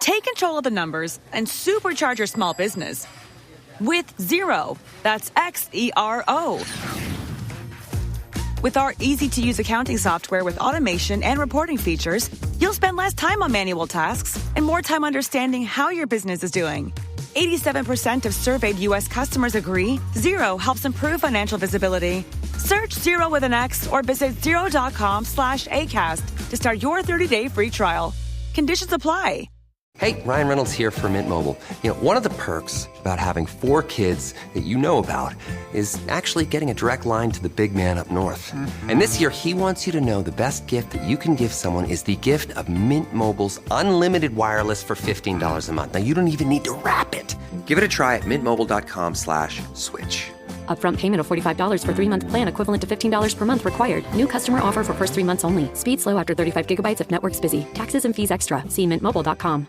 Take control of the numbers and supercharge your small business with Xero. That's Xero. With our easy-to-use accounting software with automation and reporting features, you'll spend less time on manual tasks and more time understanding how your business is doing. 87% of surveyed U.S. customers agree Xero helps improve financial visibility. Search Xero with an X or visit Xero.com/ACAST to start your 30-day free trial. Conditions apply. Hey, Ryan Reynolds here from Mint Mobile. One of the perks about having 4 kids that you know about is actually getting a direct line to the big man up north. Mm-hmm. And this year, he wants you to know the best gift that you can give someone is the gift of Mint Mobile's unlimited wireless for $15 a month. Now, you don't even need to wrap it. Give it a try at mintmobile.com/switch. Upfront payment of $45 for 3-month plan equivalent to $15 per month required. New customer offer for first 3 months only. Speed slow after 35 gigabytes if network's busy. Taxes and fees extra. See mintmobile.com.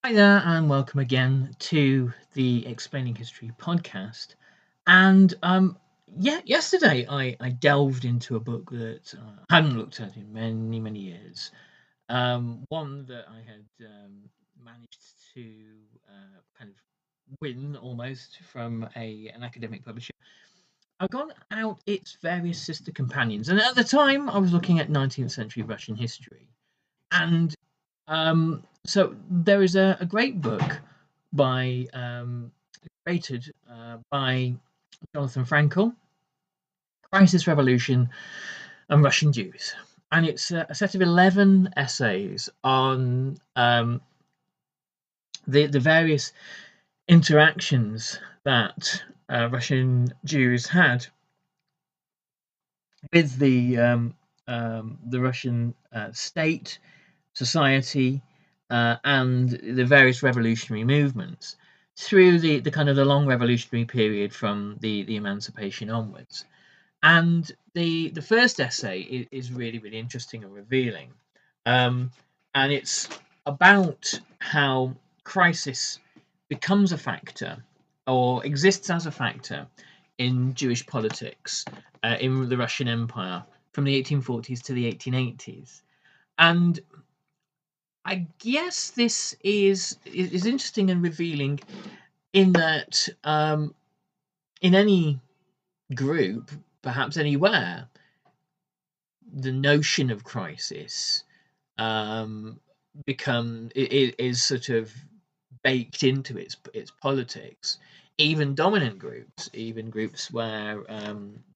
Hi there, and welcome again to the Explaining History podcast. And yesterday I delved into a book that I hadn't looked at in many years. One that I had managed to kind of win almost from an academic publisher. I've gone out its various sister companions, and at the time I was looking at 19th century Russian history, and so there is a great book created by Jonathan Frankel, Crisis, Revolution, and Russian Jews, and it's a set of 11 essays on the various interactions that Russian Jews had with the Russian state, society, and the various revolutionary movements through the kind of the long revolutionary period from the emancipation onwards. And the first essay is really interesting and revealing, and it's about how crisis becomes a factor or exists as a factor in Jewish politics in the Russian Empire from the 1840s to the 1880s. And I guess this is interesting and revealing in that in any group, perhaps anywhere, the notion of crisis is sort of baked into its politics. Even dominant groups, even groups where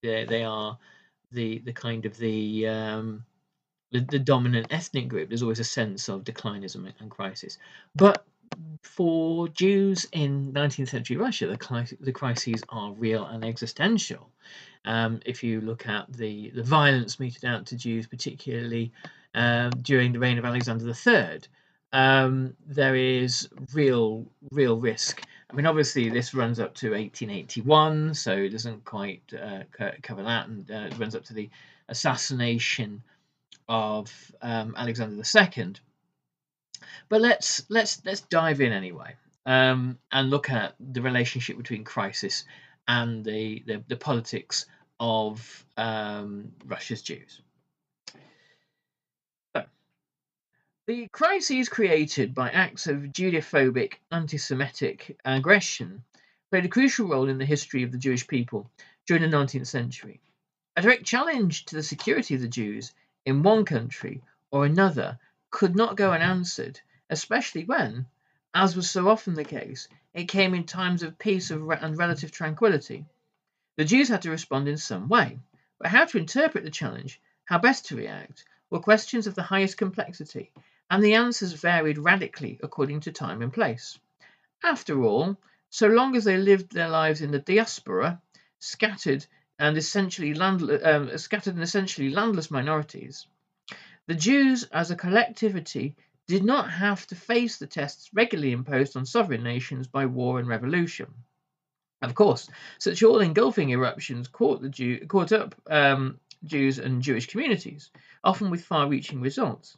they are the kind of the dominant ethnic group, there's always a sense of declinism and crisis. But for Jews in 19th century Russia, the crises are real and existential. If you look at the violence meted out to Jews, particularly during the reign of Alexander III, there is real risk. I mean, obviously, this runs up to 1881, so it doesn't quite cover that, and it runs up to the assassination of Alexander II. But let's dive in anyway, and look at the relationship between crisis and the politics of Russia's Jews. So, the crises created by acts of Judophobic, anti-Semitic aggression played a crucial role in the history of the Jewish people during the 19th century. A direct challenge to the security of the Jews in one country or another could not go unanswered, especially when, as was so often the case, it came in times of peace and relative tranquility. The Jews had to respond in some way, but how to interpret the challenge, how best to react, were questions of the highest complexity, and the answers varied radically according to time and place. After all, so long as they lived their lives in the diaspora, scattered and essentially landless minorities, the Jews as a collectivity did not have to face the tests regularly imposed on sovereign nations by war and revolution. Of course, such all-engulfing eruptions caught up Jews and Jewish communities, often with far-reaching results,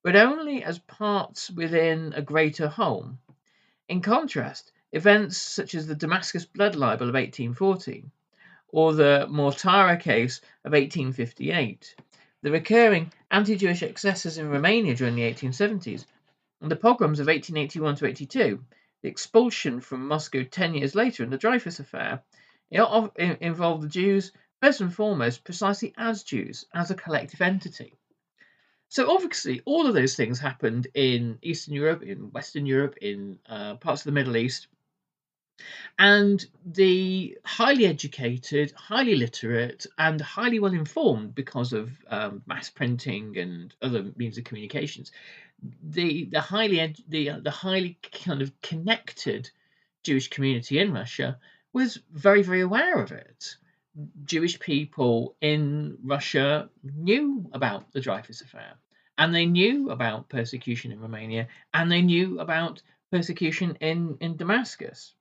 but only as parts within a greater whole. In contrast, events such as the Damascus blood libel of 1840, or the Mortara case of 1858, the recurring anti-Jewish excesses in Romania during the 1870s, and the pogroms of 1881 to 82, the expulsion from Moscow 10 years later in the Dreyfus Affair, involved the Jews, first and foremost, precisely as Jews, as a collective entity. So obviously, all of those things happened in Eastern Europe, in Western Europe, in parts of the Middle East. And the highly educated, highly literate, and highly well informed, because of mass printing and other means of communications, the highly kind of connected Jewish community in Russia was very, very aware of it. Jewish people in Russia knew about the Dreyfus Affair, and they knew about persecution in Romania, and they knew about persecution in Damascus.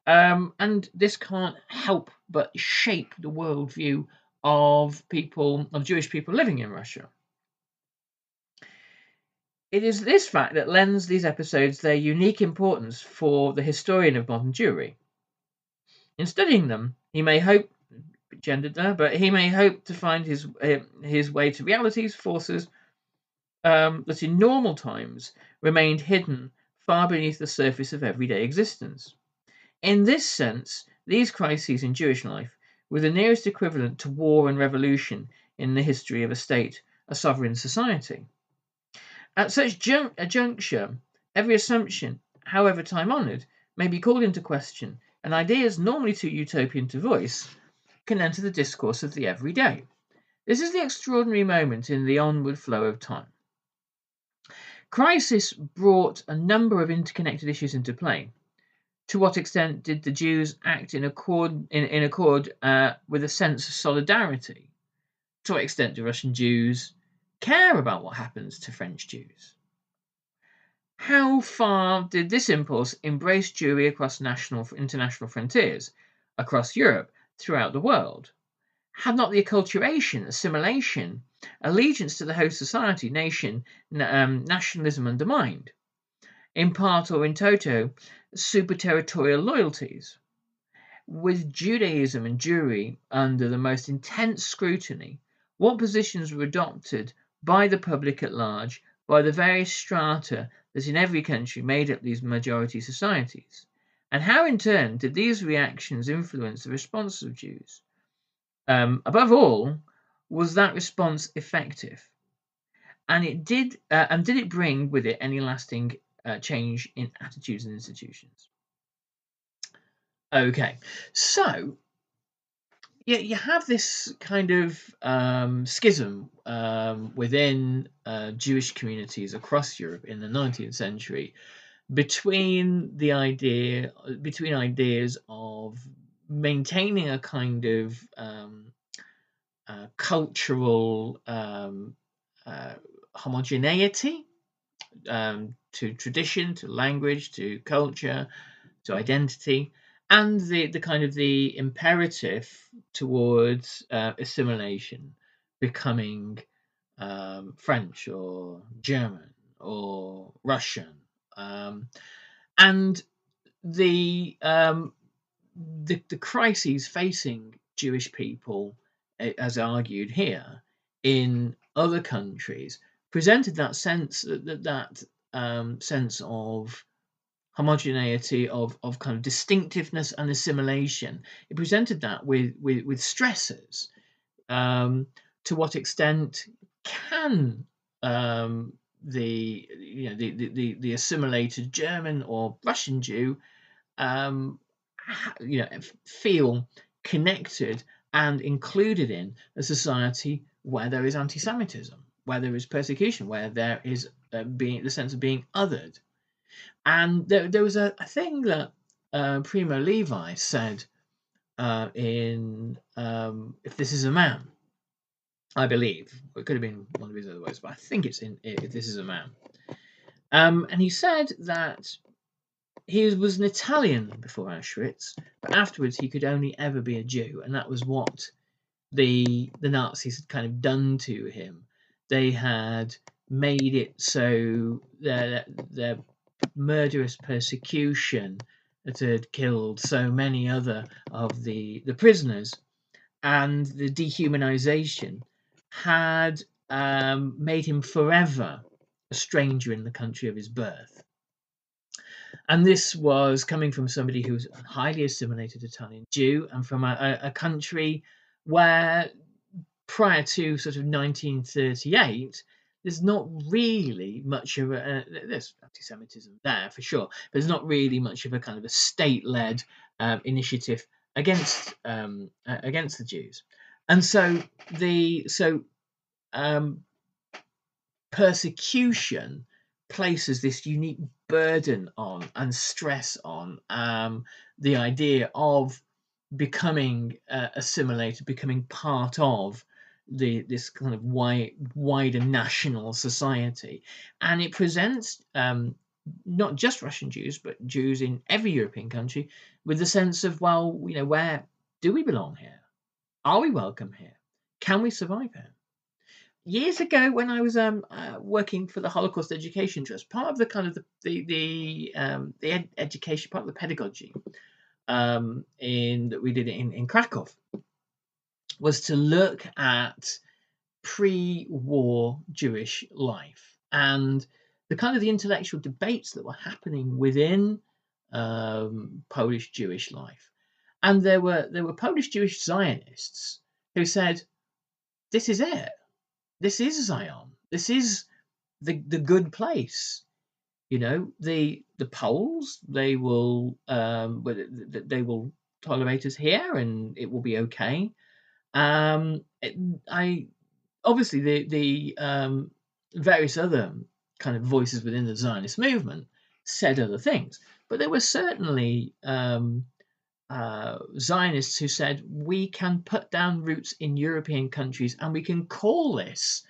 And this can't help but shape the worldview of Jewish people living in Russia. It is this fact that lends these episodes their unique importance for the historian of modern Jewry. In studying them, he may hope, gendered there, but he may hope to find his way to realities, forces that in normal times remained hidden far beneath the surface of everyday existence. In this sense, these crises in Jewish life were the nearest equivalent to war and revolution in the history of a state, a sovereign society. At such a juncture, every assumption, however time-honoured, may be called into question, and ideas normally too utopian to voice can enter the discourse of the everyday. This is the extraordinary moment in the onward flow of time. Crisis brought a number of interconnected issues into play. To what extent did the Jews act in accord with a sense of solidarity? To what extent do Russian Jews care about what happens to French Jews? How far did this impulse embrace Jewry across international frontiers, across Europe, throughout the world? Had not the acculturation, assimilation, allegiance to the host society, nation, nationalism undermined, in part or in toto, super-territorial loyalties? With Judaism and Jewry under the most intense scrutiny, what positions were adopted by the public at large, by the various strata that in every country made up these majority societies? And how in turn did these reactions influence the response of Jews? Above all, was that response effective? And did it bring with it any lasting change in attitudes and institutions? Okay, so you have this kind of schism within Jewish communities across Europe in the 19th century between ideas of maintaining a kind of cultural homogeneity to tradition, to language, to culture, to identity, and the kind of the imperative towards assimilation, becoming French or German or Russian, and the crises facing Jewish people, as argued here, in other countries, presented that sense sense of homogeneity, of kind of distinctiveness and assimilation. It presented that with stressors. To what extent can the assimilated German or Russian Jew feel connected and included in a society where there is anti-Semitism, where there is persecution, where there is being the sense of being othered? And there was a thing that Primo Levi said in If This Is a Man, I believe. It could have been one of his other words, but I think it's in If This Is a Man. And he said that he was an Italian before Auschwitz, but afterwards he could only ever be a Jew, and that was what the Nazis had kind of done to him. They had made it so their murderous persecution that had killed so many other of the prisoners, and the dehumanization had made him forever a stranger in the country of his birth. And this was coming from somebody who was a highly assimilated Italian Jew, and from a country where, prior to sort of 1938, there's not really much of there's anti-Semitism there for sure, but there's not really much of a kind of a state-led initiative against the Jews. And so persecution places this unique burden on and stress on the idea of becoming assimilated, becoming part of this kind of wider national society. And it presents not just Russian Jews, but Jews in every European country with the sense of, well, where do we belong here? Are we welcome here? Can we survive here? Years ago, when I was working for the Holocaust Education Trust, part of the kind of the education, part of the pedagogy that we did in Krakow, was to look at pre-war Jewish life and the kind of the intellectual debates that were happening within Polish Jewish life. And there were Polish Jewish Zionists who said, "This is it. This is Zion. This is the good place. The Poles, they will tolerate us here, and it will be okay." Obviously the various other kind of voices within the Zionist movement said other things, but there were certainly Zionists who said, we can put down roots in European countries and we can call this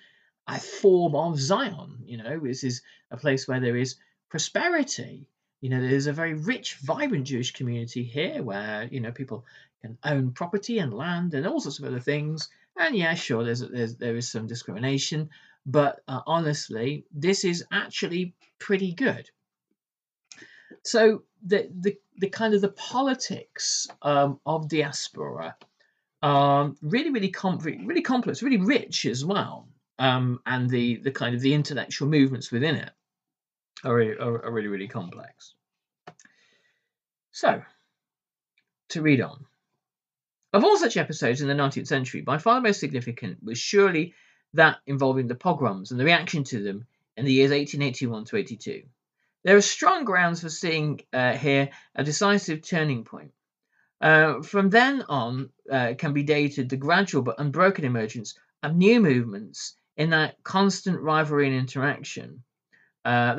a form of Zion. This is a place where there is prosperity. There's a very rich, vibrant Jewish community here where, people can own property and land and all sorts of other things. And yeah, sure, there is some discrimination, but honestly, this is actually pretty good. So the kind of the politics of diaspora are really complex, really rich as well, and the kind of the intellectual movements within it are really complex. So, to read on. Of all such episodes in the 19th century, by far the most significant was surely that involving the pogroms and the reaction to them in the years 1881 to 82. There are strong grounds for seeing here a decisive turning point. From then on can be dated the gradual but unbroken emergence of new movements in that constant rivalry and interaction. Would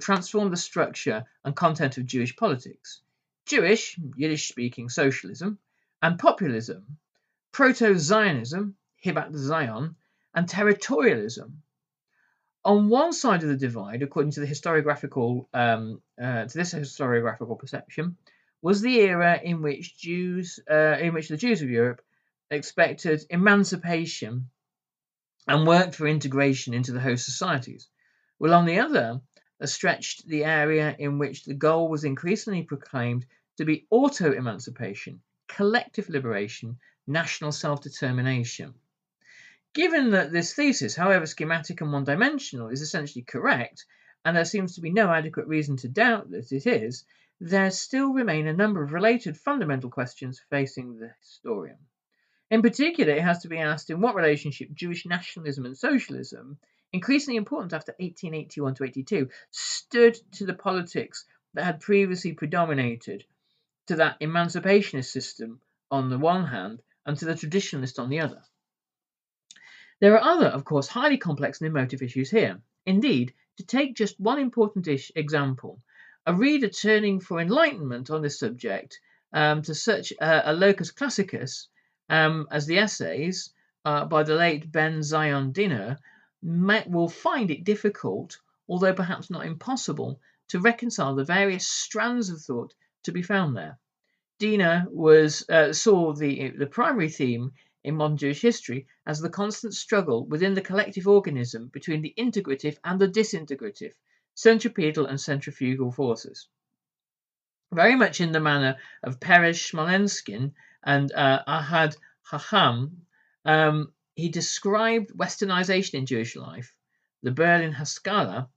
transform the structure and content of Jewish politics. Jewish, Yiddish-speaking socialism, and populism, proto-Zionism, Hibat Zion, and territorialism. On one side of the divide, according to the historiographical perception, was the era in which the Jews of Europe expected emancipation and worked for integration into the host societies, while on the other, stretched the area in which the goal was increasingly proclaimed to be auto-emancipation, collective liberation, national self-determination. Given that this thesis, however schematic and one-dimensional, is essentially correct, and there seems to be no adequate reason to doubt that it is, there still remain a number of related fundamental questions facing the historian. In particular, it has to be asked in what relationship Jewish nationalism and socialism, increasingly important after 1881 to 82, stood to the politics that had previously predominated, to that emancipationist system on the one hand, and to the traditionalist on the other. There are other, of course, highly complex and emotive issues here. Indeed, to take just one important example, a reader turning for enlightenment on this subject to such a locus classicus as the essays by the late Ben Zion Diner will find it difficult, although perhaps not impossible, to reconcile the various strands of thought to be found there. Diner saw the primary theme in modern Jewish history as the constant struggle within the collective organism between the integrative and the disintegrative, centripetal and centrifugal forces. Very much in the manner of Perez Smolenskin and Ahad Haham, he described westernization in Jewish life, the Berlin Haskalah,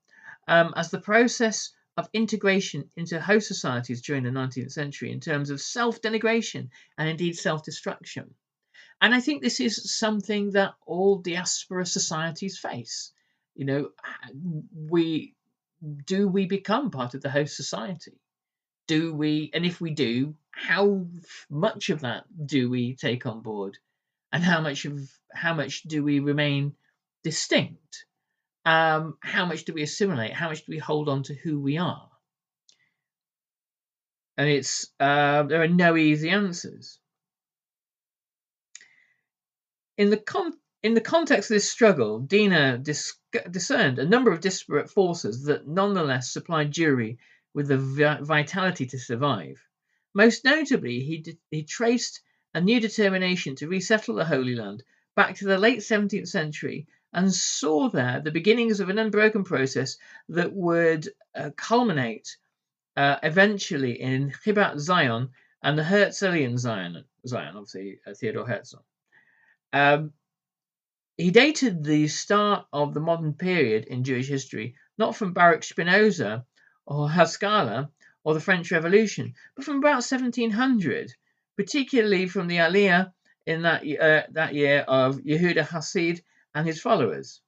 as the process of integration into host societies during the 19th century in terms of self-denigration and indeed self-destruction. And I think this is something that all diaspora societies face. We become part of the host society? Do we? And if we do, how much of that do we take on board? And how much do we remain distinct? How much do we assimilate? How much do we hold on to who we are? And there are no easy answers. In the context of this struggle, Diner discerned a number of disparate forces that nonetheless supplied Jewry with the vitality to survive. Most notably, he traced a new determination to resettle the Holy Land back to the late 17th century and saw there the beginnings of an unbroken process that would culminate eventually in Chibat Zion and the Herzlian Zion, obviously Theodor Herzl. He dated the start of the modern period in Jewish history not from Baruch Spinoza or Haskalah or the French Revolution, but from about 1700, particularly from the Aliyah in that year of Yehuda Hasid and his followers.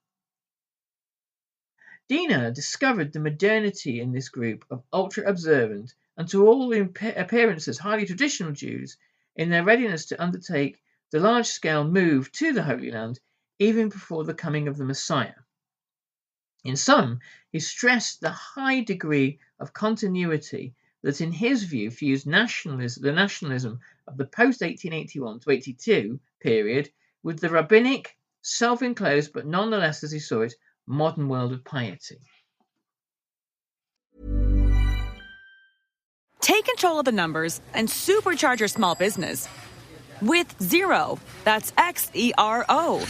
Diner discovered the modernity in this group of ultra-observant and to all appearances highly traditional Jews in their readiness to undertake the large-scale move to the Holy Land even before the coming of the Messiah. In sum, he stressed the high degree of continuity that in his view fused the nationalism of the post-1881 to 82 period with the rabbinic, self-enclosed but nonetheless, as he saw it, modern world of piety. Take control of the numbers and supercharge your small business with Xero. That's Xero.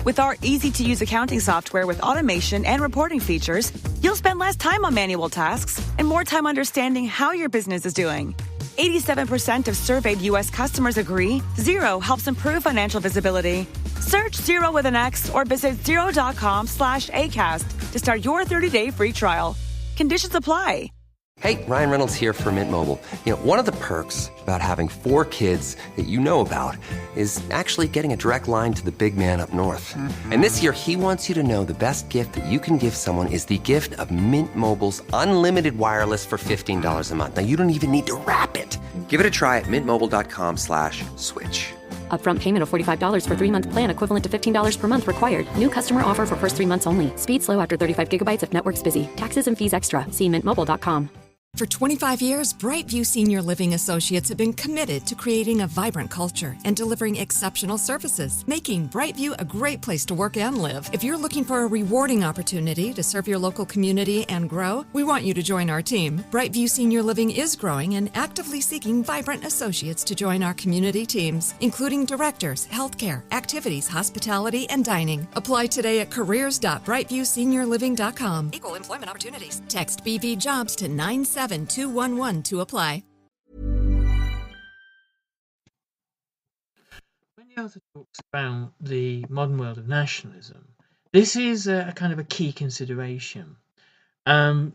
With our easy-to-use accounting software with automation and reporting features, you'll spend less time on manual tasks and more time understanding how your business is doing. 87% of surveyed U.S. customers agree Xero helps improve financial visibility. Search Xero with an X or visit Xero.com/ACAST to start your 30-day free trial. Conditions apply. Hey, Ryan Reynolds here for Mint Mobile. One of the perks about having 4 kids that you know about is actually getting a direct line to the big man up north. And this year, he wants you to know the best gift that you can give someone is the gift of Mint Mobile's unlimited wireless for $15 a month. Now, you don't even need to wrap it. Give it a try at mintmobile.com/switch. Upfront payment of $45 for 3-month plan equivalent to $15 per month required. New customer offer for first 3 months only. Speed slow after 35 gigabytes if network's busy. Taxes and fees extra. See mintmobile.com. For 25 years, Brightview Senior Living Associates have been committed to creating a vibrant culture and delivering exceptional services, making Brightview a great place to work and live. If you're looking for a rewarding opportunity to serve your local community and grow, we want you to join our team. Brightview Senior Living is growing and actively seeking vibrant associates to join our community teams, including directors, healthcare, activities, hospitality, and dining. Apply today at careers.brightviewseniorliving.com. Equal employment opportunities. Text BV Jobs to 97211 to apply. When the author talks about the modern world of nationalism, this is a kind of a key consideration. Of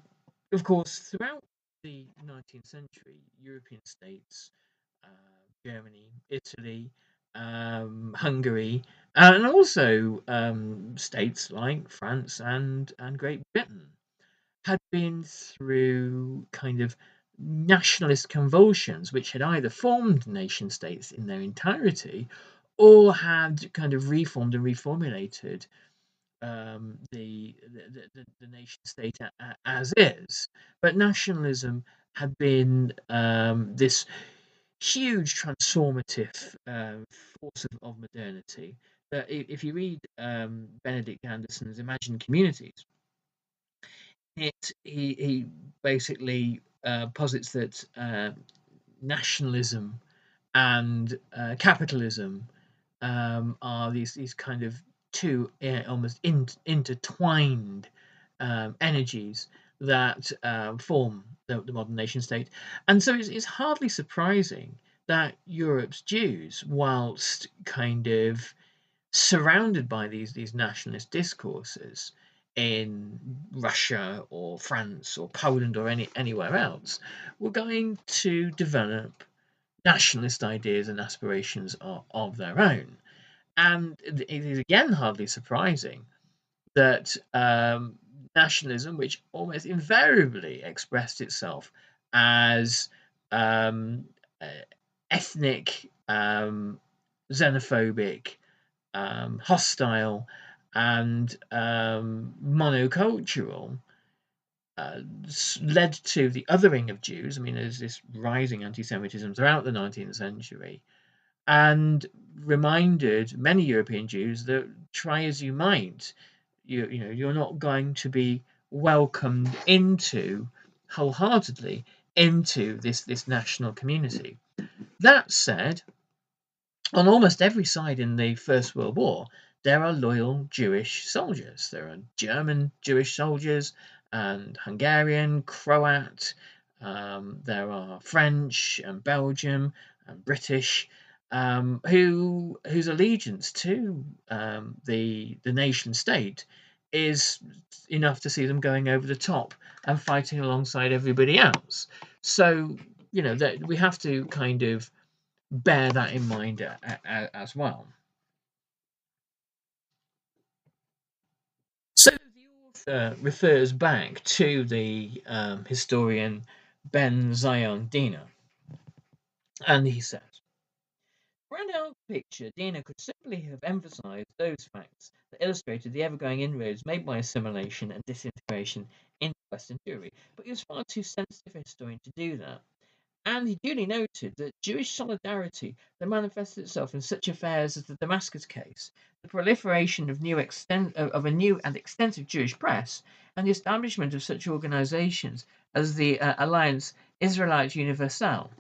course, throughout the 19th century, European states, Germany, Italy, Hungary, and also states like France and Great Britain had been through kind of nationalist convulsions, which had either formed nation states in their entirety or had kind of reformed and reformulated the nation state as is. But nationalism had been this huge transformative force of modernity. If you read Benedict Anderson's Imagined Communities, he basically posits that nationalism and capitalism are these kind of two almost intertwined energies that form the modern nation state. And so it's hardly surprising that Europe's Jews, whilst kind of surrounded by these nationalist discourses in Russia or France or Poland or anywhere else, were going to develop nationalist ideas and aspirations of their own. And it is again hardly surprising that nationalism, which almost invariably expressed itself as ethnic, xenophobic, hostile, and monocultural, led to the othering of Jews. I mean, there's this rising anti-Semitism throughout the 19th century, and reminded many European Jews that try as you might, you're not going to be welcomed into wholeheartedly into this national community. That said, on almost every side in the First World War, there are loyal Jewish soldiers. There are German Jewish soldiers and Hungarian, Croat. There are French and Belgium and British, whose allegiance to the nation state is enough to see them going over the top and fighting alongside everybody else. So that we have to kind of bear that in mind as well. So the author refers back to the historian Ben Zion Dina, and he says, "Round out the picture, Dina could simply have emphasized those facts that illustrated the ever-growing inroads made by assimilation and disintegration into Western Jewry, but he was far too sensitive a historian to do that. And he duly noted that Jewish solidarity that manifested itself in such affairs as the Damascus case, the proliferation of a new and extensive Jewish press, and the establishment of such organizations as the Alliance Israelite Universelle.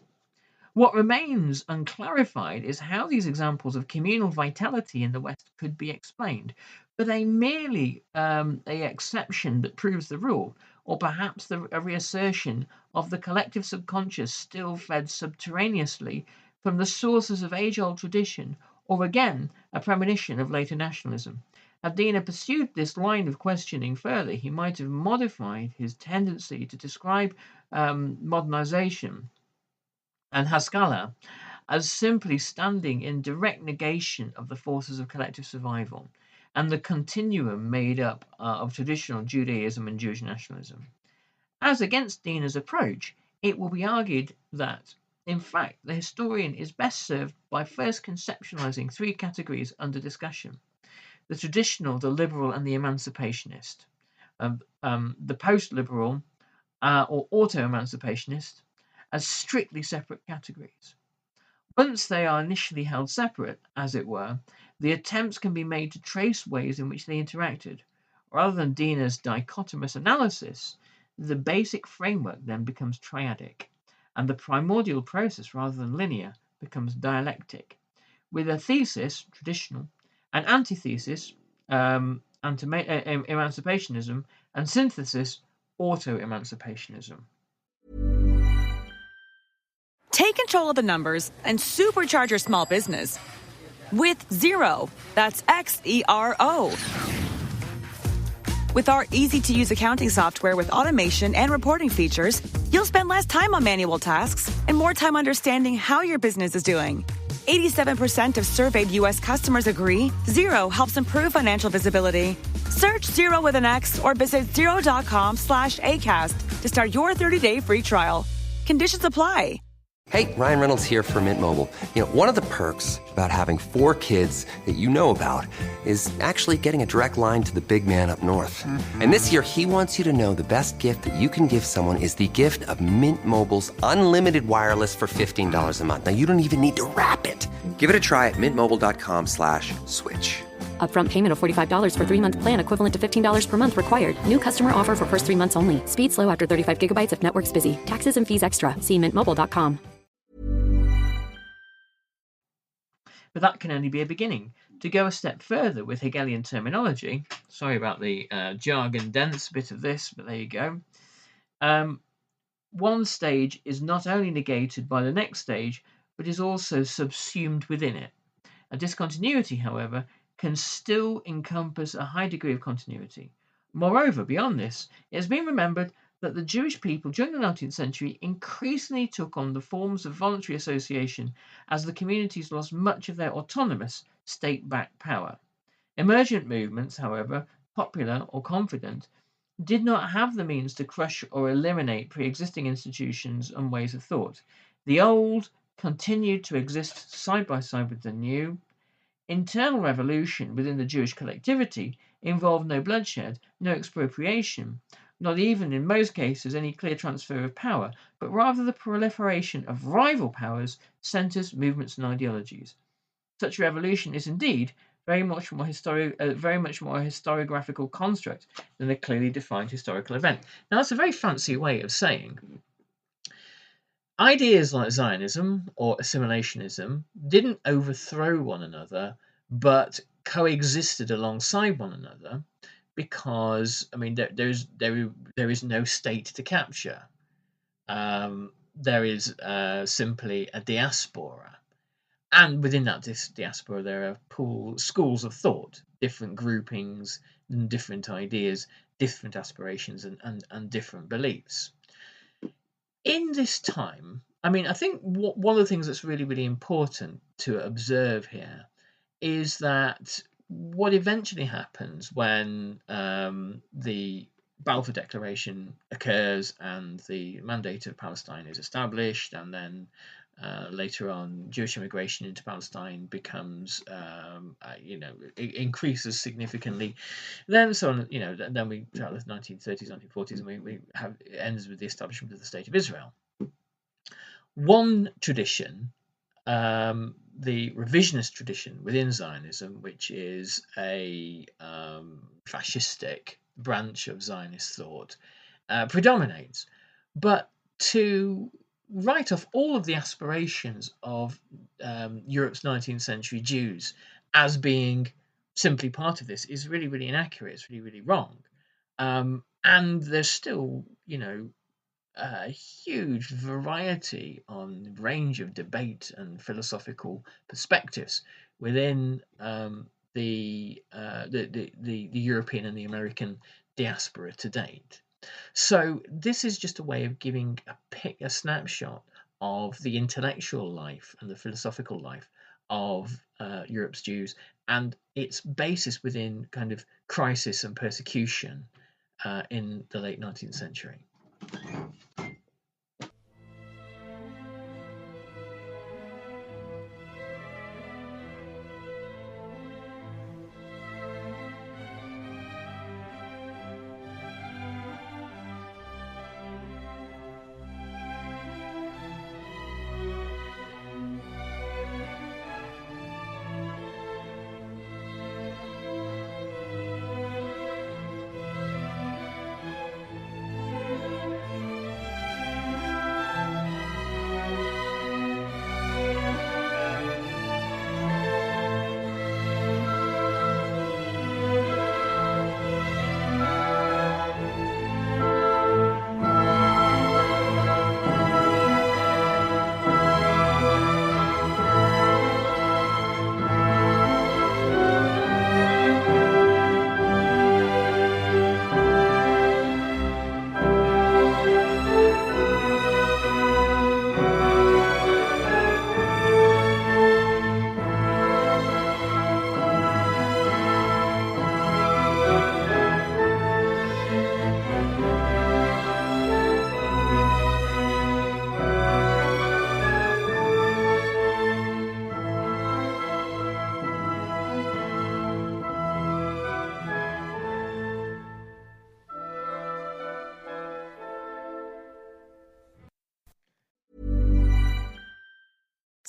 What remains unclarified is how these examples of communal vitality in the West could be explained. Were they merely a exception that proves the rule, or perhaps a reassertion of the collective subconscious still fed subterraneously from the sources of age-old tradition, or again a premonition of later nationalism? Had Dina pursued this line of questioning further, he might have modified his tendency to describe modernization and Haskalah as simply standing in direct negation of the forces of collective survival and the continuum made up of traditional Judaism and Jewish nationalism. As against Dina's approach, it will be argued that, in fact, the historian is best served by first conceptualizing three categories under discussion: the traditional, the liberal, and the emancipationist. The post-liberal or auto-emancipationists as strictly separate categories. Once they are initially held separate, as it were, the attempts can be made to trace ways in which they interacted. Rather than Diener's dichotomous analysis, the basic framework then becomes triadic, and the primordial process, rather than linear, becomes dialectic, with a thesis, traditional, an antithesis, emancipationism, and synthesis, auto-emancipationism. Take control of the numbers and supercharge your small business with Xero. That's Xero. With our easy-to-use accounting software with automation and reporting features, you'll spend less time on manual tasks and more time understanding how your business is doing. 87% of surveyed U.S. customers agree Xero helps improve financial visibility. Search Xero with an X or visit Xero.com/ACAST to start your 30-day free trial. Conditions apply. Hey, Ryan Reynolds here from Mint Mobile. One of the perks about having 4 kids that you know about is actually getting a direct line to the big man up north. And this year, he wants you to know the best gift that you can give someone is the gift of Mint Mobile's unlimited wireless for $15 a month. Now, you don't even need to wrap it. Give it a try at mintmobile.com/switch. Upfront payment of $45 for 3-month plan equivalent to $15 per month required. New customer offer for first 3 months only. Speed slow after 35 gigabytes if network's busy. Taxes and fees extra. See mintmobile.com. But that can only be a beginning. To go a step further with Hegelian terminology, sorry about the jargon-dense bit of this, but there you go. One stage is not only negated by the next stage, but is also subsumed within it. A discontinuity, however, can still encompass a high degree of continuity. Moreover, beyond this, it has been remembered that the Jewish people during the 19th century increasingly took on the forms of voluntary association as the communities lost much of their autonomous state-backed power. Emergent movements, however, popular or confident, did not have the means to crush or eliminate pre-existing institutions and ways of thought. The old continued to exist side by side with the new. Internal revolution within the Jewish collectivity involved no bloodshed, no expropriation, not even in most cases any clear transfer of power, but rather the proliferation of rival powers, centres, movements, and ideologies. Such revolution is indeed very much more historiographical construct than a clearly defined historical event. Now, that's a very fancy way of saying ideas like Zionism or assimilationism didn't overthrow one another, but coexisted alongside one another. Because there is no state to capture. There is simply a diaspora, and within that diaspora there are schools of thought, different groupings, and different ideas, different aspirations, and different beliefs. In this time, I think one of the things that's really, really important to observe here is that what eventually happens when the Balfour Declaration occurs and the mandate of Palestine is established, and then later on Jewish immigration into Palestine becomes, it increases significantly. Then then we throughout the 1930s, 1940s, and it ends with the establishment of the State of Israel. One tradition, the revisionist tradition within Zionism, which is a fascistic branch of Zionist thought, predominates. But to write off all of the aspirations of Europe's 19th century Jews as being simply part of this is really, really inaccurate. It's really, really wrong. And there's still, a huge variety on range of debate and philosophical perspectives within the European and the American diaspora to date. So this is just a way of giving a snapshot of the intellectual life and the philosophical life of Europe's Jews and its basis within kind of crisis and persecution in the late 19th century.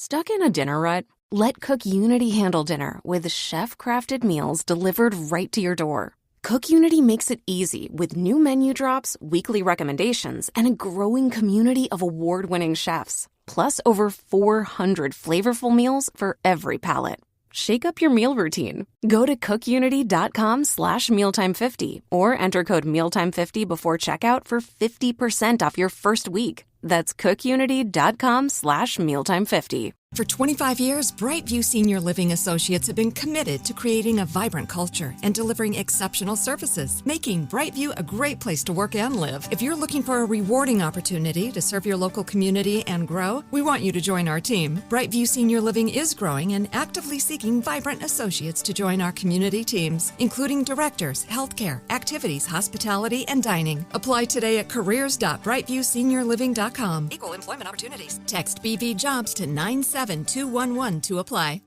Stuck in a dinner rut? Let Cook Unity handle dinner with chef-crafted meals delivered right to your door. Cook Unity makes it easy with new menu drops, weekly recommendations, and a growing community of award-winning chefs. Plus over 400 flavorful meals for every palate. Shake up your meal routine. Go to cookunity.com/mealtime50 or enter code mealtime50 before checkout for 50% off your first week. That's cookunity.com/mealtime50. For 25 years, Brightview Senior Living Associates have been committed to creating a vibrant culture and delivering exceptional services, making Brightview a great place to work and live. If you're looking for a rewarding opportunity to serve your local community and grow, we want you to join our team. Brightview Senior Living is growing and actively seeking vibrant associates to join our community teams, including directors, healthcare, activities, hospitality, and dining. Apply today at careers.brightviewseniorliving.com. Equal employment opportunities. Text BV Jobs to 97211 to apply.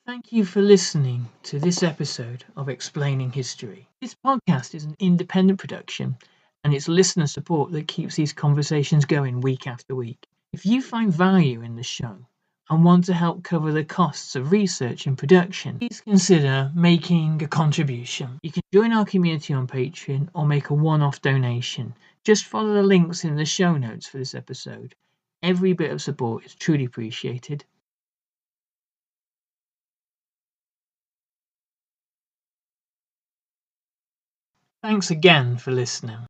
Thank you for listening to this episode of Explaining History. This podcast is an independent production, and it's listener support that keeps these conversations going week after week. If you find value in the show and want to help cover the costs of research and production, please consider making a contribution. You can join our community on Patreon or make a one-off donation. Just follow the links in the show notes for this episode. Every bit of support is truly appreciated. Thanks again for listening.